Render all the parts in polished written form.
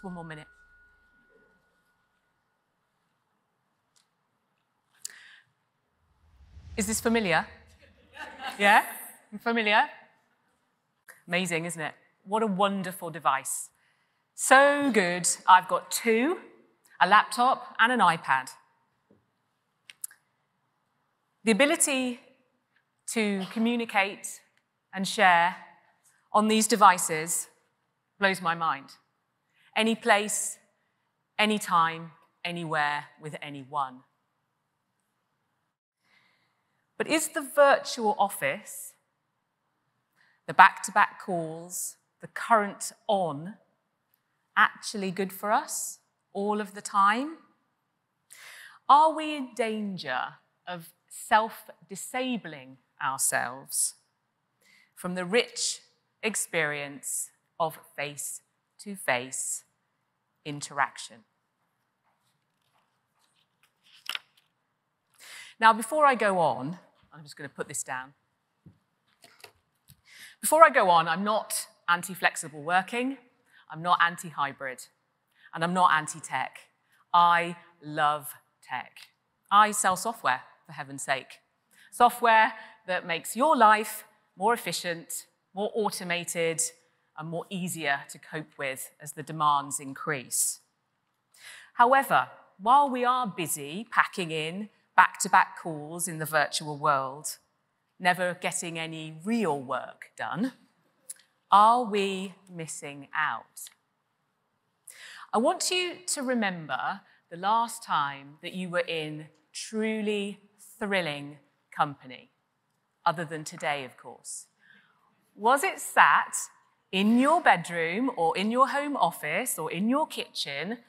Just one more minute. Is this familiar? Yeah? Familiar? Amazing, isn't it? What a wonderful device. So good, I've got two, a laptop and an iPad. The ability to communicate and share on these devices blows my mind. Any place, any time, anywhere, with anyone. But is the virtual office, the back-to-back calls, the current on, actually good for us all of the time? Are we in danger of self-disabling ourselves from the rich experience of face-to-face interaction? Now, before I go on, I'm just going to put this down. Before I go on, I'm not anti-flexible working, I'm not anti-hybrid, and I'm not anti-tech. I love tech. I sell software, for heaven's sake. Software that makes your life more efficient, more automated, and more easier to cope with as the demands increase. However, while we are busy packing in back-to-back calls in the virtual world, never getting any real work done, are we missing out? I want you to remember the last time that you were in truly thrilling company, other than today, of course. Was it sat in your bedroom or in your home office or in your kitchen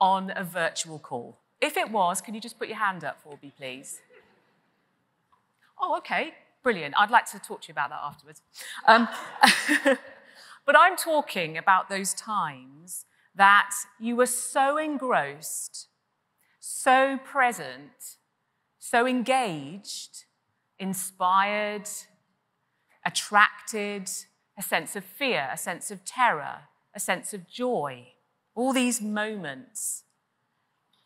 on a virtual call? If it was, can you just put your hand up for me, please? Oh, okay, brilliant. I'd like to talk to you about that afterwards. But I'm talking about those times that you were so engrossed, so present, so engaged, inspired, attracted, a sense of fear, a sense of terror, a sense of joy. All these moments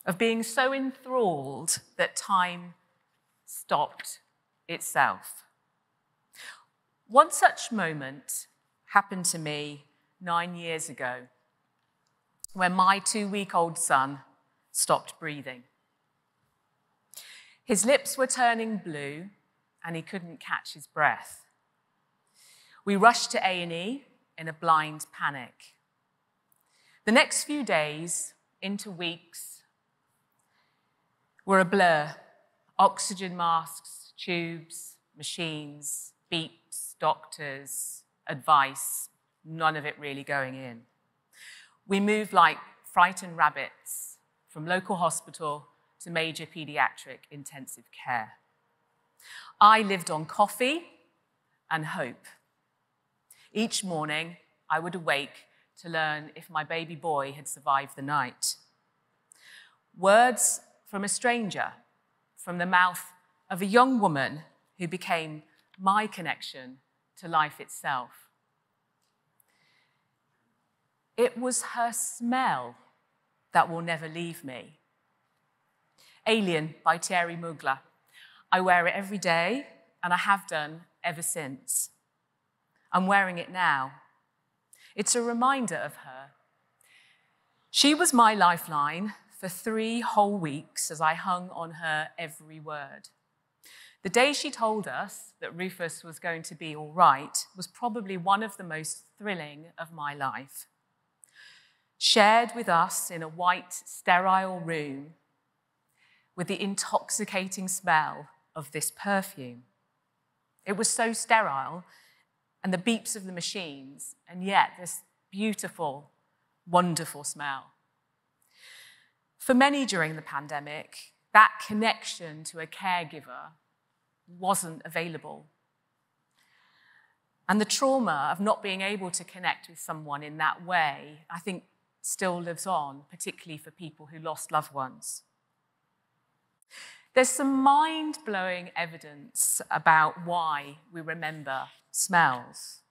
of being so enthralled that time stopped itself. One such moment happened to me 9 years ago when my 2-week-old son stopped breathing. His lips were turning blue and he couldn't catch his breath. We rushed to A&E in a blind panic. The next few days, into weeks, were a blur. Oxygen masks, tubes, machines, beeps, doctors, advice, none of it really going in. We moved like frightened rabbits from local hospital to major pediatric intensive care. I lived on coffee and hope. Each morning, I would awake to learn if my baby boy had survived the night. Words from a stranger, from the mouth of a young woman who became my connection to life itself. It was her smell that will never leave me. Alien by Thierry Mugler. I wear it every day, and I have done ever since. I'm wearing it now. It's a reminder of her. She was my lifeline for 3 whole weeks as I hung on her every word. The day she told us that Rufus was going to be all right was probably one of the most thrilling of my life. Shared with us in a white, sterile room with the intoxicating smell of this perfume. It was so sterile, and the beeps of the machines, and yet this beautiful, wonderful smell. For many during the pandemic, that connection to a caregiver wasn't available. And the trauma of not being able to connect with someone in that way, I think, still lives on, particularly for people who lost loved ones. There's some mind-blowing evidence about why we remember smells.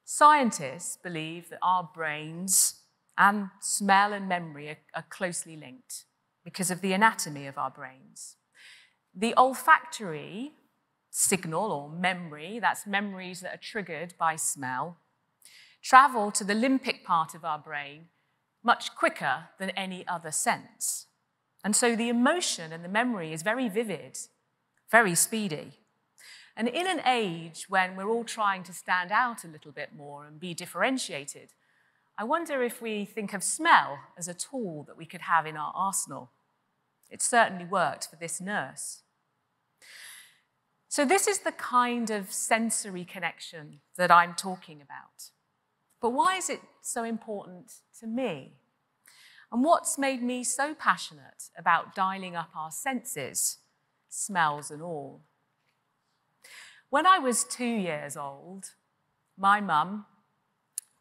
Scientists believe that our brains And smell and memory are closely linked because of the anatomy of our brains. The olfactory signal or memory, that's memories that are triggered by smell, travel to the limbic part of our brain much quicker than any other sense. And so the emotion and the memory is very vivid, very speedy. And in an age when we're all trying to stand out a little bit more and be differentiated, I wonder if we think of smell as a tool that we could have in our arsenal. It certainly worked for this nurse. So this is the kind of sensory connection that I'm talking about. But why is it so important to me? And what's made me so passionate about dialing up our senses, smells and all? When I was 2 years old, my mum,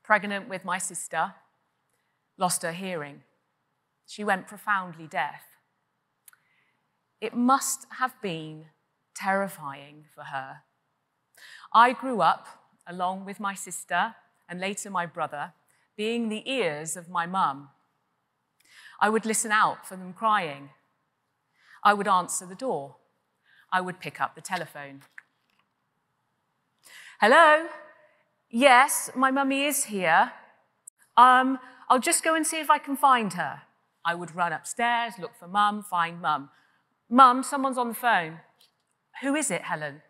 pregnant with my sister, lost her hearing. She went profoundly deaf. It must have been terrifying for her. I grew up, along with my sister and later my brother, being the ears of my mum. I would listen out for them crying. I would answer the door. I would pick up the telephone. Hello? Yes, my mummy is here. I'll just go and see if I can find her. I would run upstairs, look for mum, find mum. Mum, someone's on the phone. Who is it, Helen?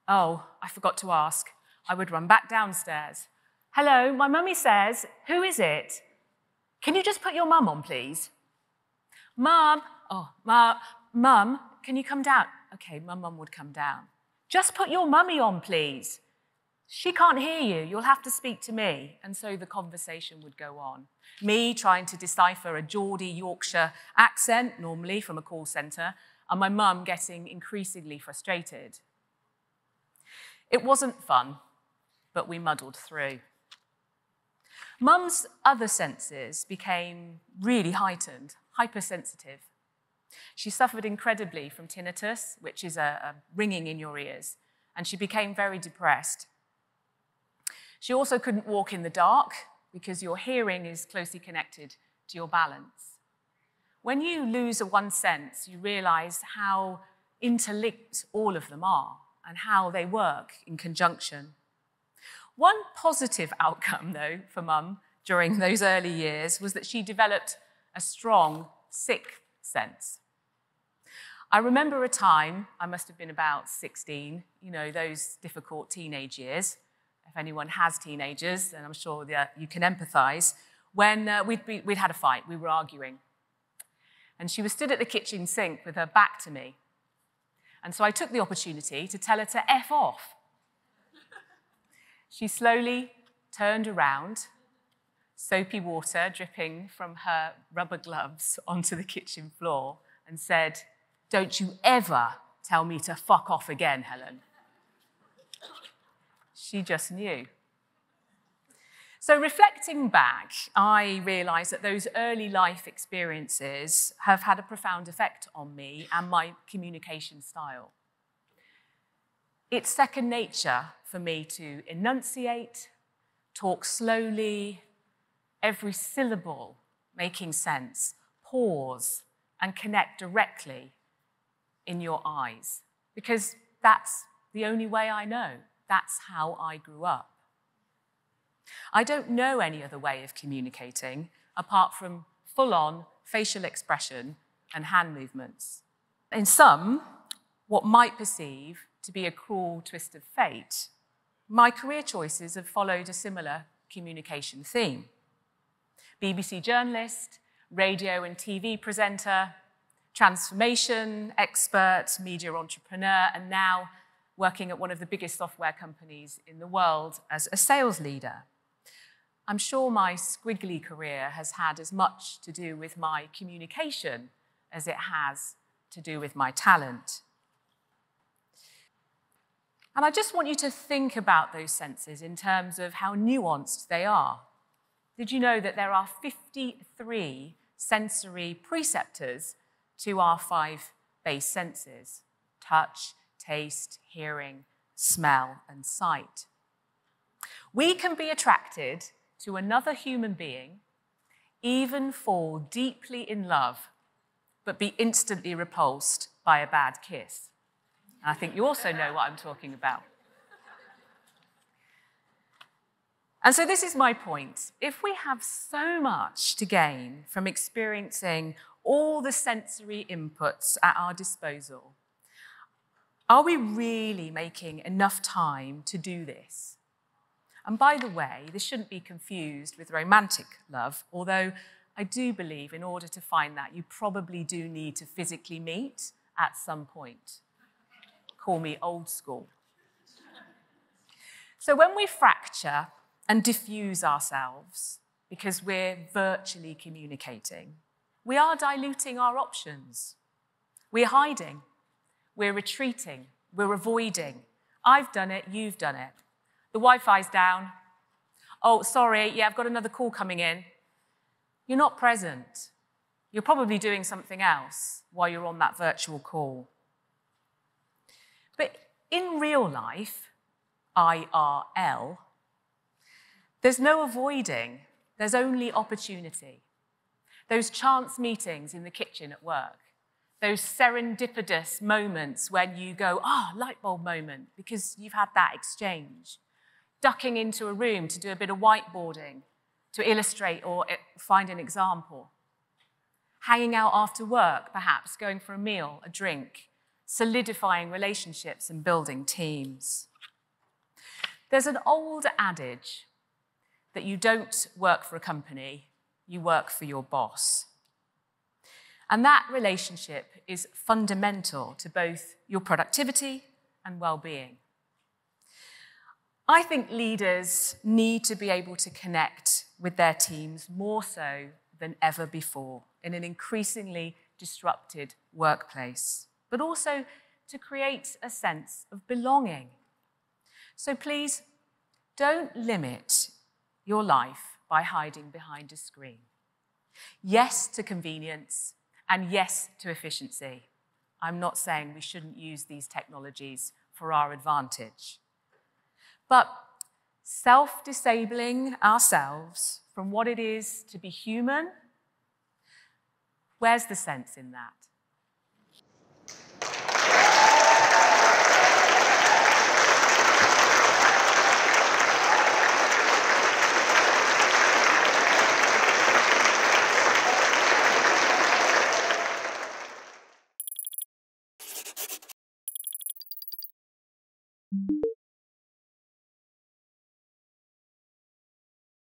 Oh, I forgot to ask. I would run back downstairs. Hello, my mummy says, who is it? Can you just put your mum on, please? Mum, Mum, can you come down? Okay, my mum would come down. Just put your mummy on, please. She can't hear you. You'll have to speak to me. And so the conversation would go on. Me trying to decipher a Geordie Yorkshire accent, normally from a call centre, and my mum getting increasingly frustrated. It wasn't fun, but we muddled through. Mum's other senses became really heightened, hypersensitive. She suffered incredibly from tinnitus, which is a ringing in your ears, and she became very depressed. She also couldn't walk in the dark because your hearing is closely connected to your balance. When you lose one sense, you realize how interlinked all of them are and how they work in conjunction. One positive outcome, though, for Mum during those early years was that she developed a strong sixth sense. I remember a time, I must have been about 16, those difficult teenage years. If anyone has teenagers, then I'm sure that you can empathize, when we'd had a fight, we were arguing. And she was stood at the kitchen sink with her back to me. And so I took the opportunity to tell her to F off. She slowly turned around, soapy water dripping from her rubber gloves onto the kitchen floor, and said, "Don't you ever tell me to fuck off again, Helen." She just knew. So reflecting back, I realised that those early life experiences have had a profound effect on me and my communication style. It's second nature for me to enunciate, talk slowly, every syllable making sense, pause, and connect directly in your eyes, because that's the only way I know. That's how I grew up. I don't know any other way of communicating apart from full-on facial expression and hand movements. In some, what might perceive to be a cruel twist of fate, my career choices have followed a similar communication theme. BBC journalist, radio and TV presenter, transformation expert, media entrepreneur, and now working at one of the biggest software companies in the world as a sales leader. I'm sure my squiggly career has had as much to do with my communication as it has to do with my talent. And I just want you to think about those senses in terms of how nuanced they are. Did you know that there are 53 sensory preceptors to our 5 base senses? Touch, taste, hearing, smell, and sight. We can be attracted to another human being even fall deeply in love, but be instantly repulsed by a bad kiss. I think you also know what I'm talking about. And so this is my point. If we have so much to gain from experiencing all the sensory inputs at our disposal, are we really making enough time to do this? And by the way, this shouldn't be confused with romantic love, although I do believe in order to find that, you probably do need to physically meet at some point. Call me old school. So when we fracture and diffuse ourselves because we're virtually communicating, we are diluting our options. We're hiding, we're retreating, we're avoiding. I've done it, you've done it. The Wi-Fi's down. Oh, sorry, yeah, I've got another call coming in. You're not present. You're probably doing something else while you're on that virtual call. But in real life, IRL, there's no avoiding, there's only opportunity. Those chance meetings in the kitchen at work, those serendipitous moments when you go, light bulb moment, because you've had that exchange. Ducking into a room to do a bit of whiteboarding, to illustrate or find an example. Hanging out after work, perhaps, going for a meal, a drink, solidifying relationships and building teams. There's an old adage that you don't work for a company, you work for your boss. And that relationship is fundamental to both your productivity and well-being. I think leaders need to be able to connect with their teams more so than ever before in an increasingly disrupted workplace, but also to create a sense of belonging. So please, don't limit your life by hiding behind a screen. Yes to convenience and yes to efficiency. I'm not saying we shouldn't use these technologies for our advantage. But self-disabling ourselves from what it is to be human, where's the sense in that?